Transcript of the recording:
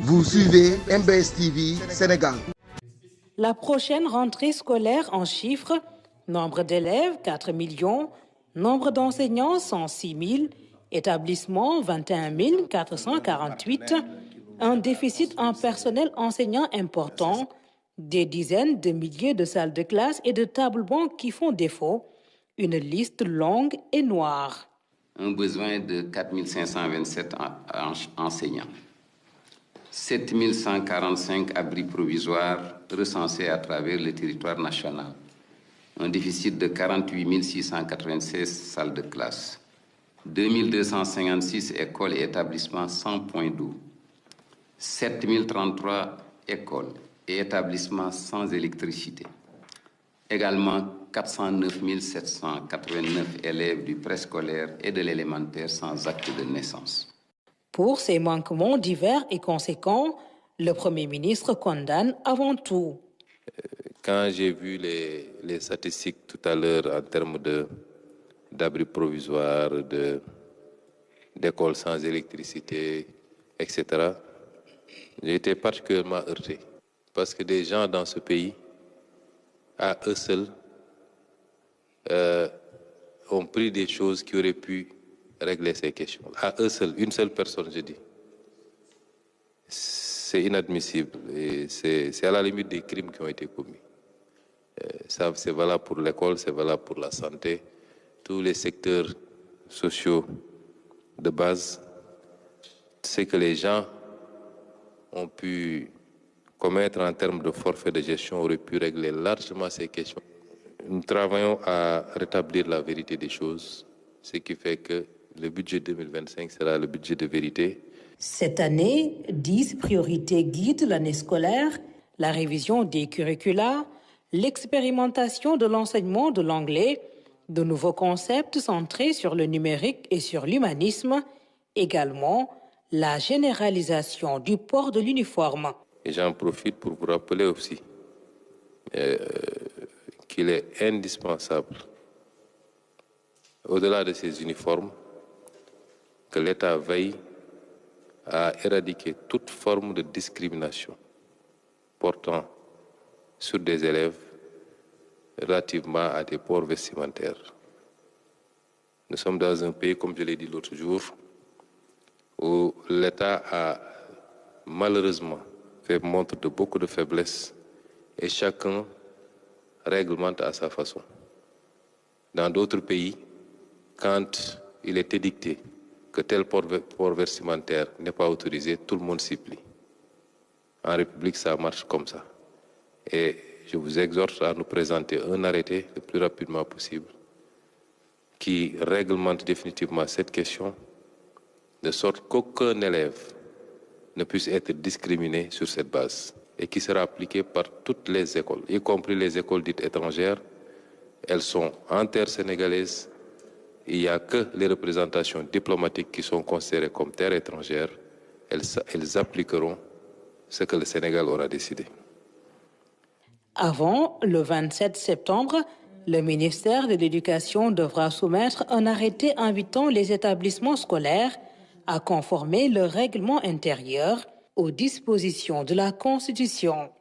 Vous suivez MBS TV Sénégal. La prochaine rentrée scolaire en chiffres, nombre d'élèves 4 millions, nombre d'enseignants 106 000, établissements 21 448, un déficit en personnel enseignant important, des dizaines de milliers de salles de classe et de tables-bancs qui font défaut, une liste longue et noire. Un besoin de 4 527 enseignants. 7 145 abris provisoires recensés à travers le territoire national. Un déficit de 48 696 salles de classe. 2 256 écoles et établissements sans point d'eau. 7 033 écoles et établissements sans électricité. Également 409 789 élèves du préscolaire et de l'élémentaire sans acte de naissance. Pour ces manquements divers et conséquents, le Premier ministre condamne avant tout. Quand j'ai vu les statistiques tout à l'heure en termes d'abris provisoires, d'écoles sans électricité, etc., j'ai été particulièrement heurté. Parce que des gens dans ce pays, à eux seuls, ont pris des choses qui auraient pu régler ces questions. À eux seuls, une seule personne, je dis. C'est inadmissible et c'est à la limite des crimes qui ont été commis. Ça, c'est valable pour l'école, c'est valable pour la santé, tous les secteurs sociaux de base. C'est que les gens ont pu commettre en termes de forfait de gestion auraient pu régler largement ces questions. Nous travaillons à rétablir la vérité des choses, ce qui fait que le budget 2025 sera le budget de vérité. Cette année, 10 priorités guident l'année scolaire, la révision des curricula, l'expérimentation de l'enseignement de l'anglais, de nouveaux concepts centrés sur le numérique et sur l'humanisme, également la généralisation du port de l'uniforme. Et j'en profite pour vous rappeler aussi qu'il est indispensable, au-delà de ces uniformes, que l'État veille à éradiquer toute forme de discrimination portant sur des élèves relativement à des ports vestimentaires. Nous sommes dans un pays, comme je l'ai dit l'autre jour, où l'État a malheureusement fait montre de beaucoup de faiblesse et chacun réglemente à sa façon. Dans d'autres pays, quand il est édicté que tel port vestimentaire n'est pas autorisé, tout le monde s'y plie. En République, ça marche comme ça. Et je vous exhorte à nous présenter un arrêté le plus rapidement possible qui réglemente définitivement cette question, de sorte qu'aucun élève ne puisse être discriminé sur cette base et qui sera appliqué par toutes les écoles, y compris les écoles dites étrangères. Elles sont en terre sénégalaise. Il n'y a que les représentations diplomatiques qui sont considérées comme terre étrangère. Elles appliqueront ce que le Sénégal aura décidé. Avant le 27 septembre, le ministère de l'Éducation devra soumettre un arrêté invitant les établissements scolaires à conformer leur règlement intérieur aux dispositions de la Constitution.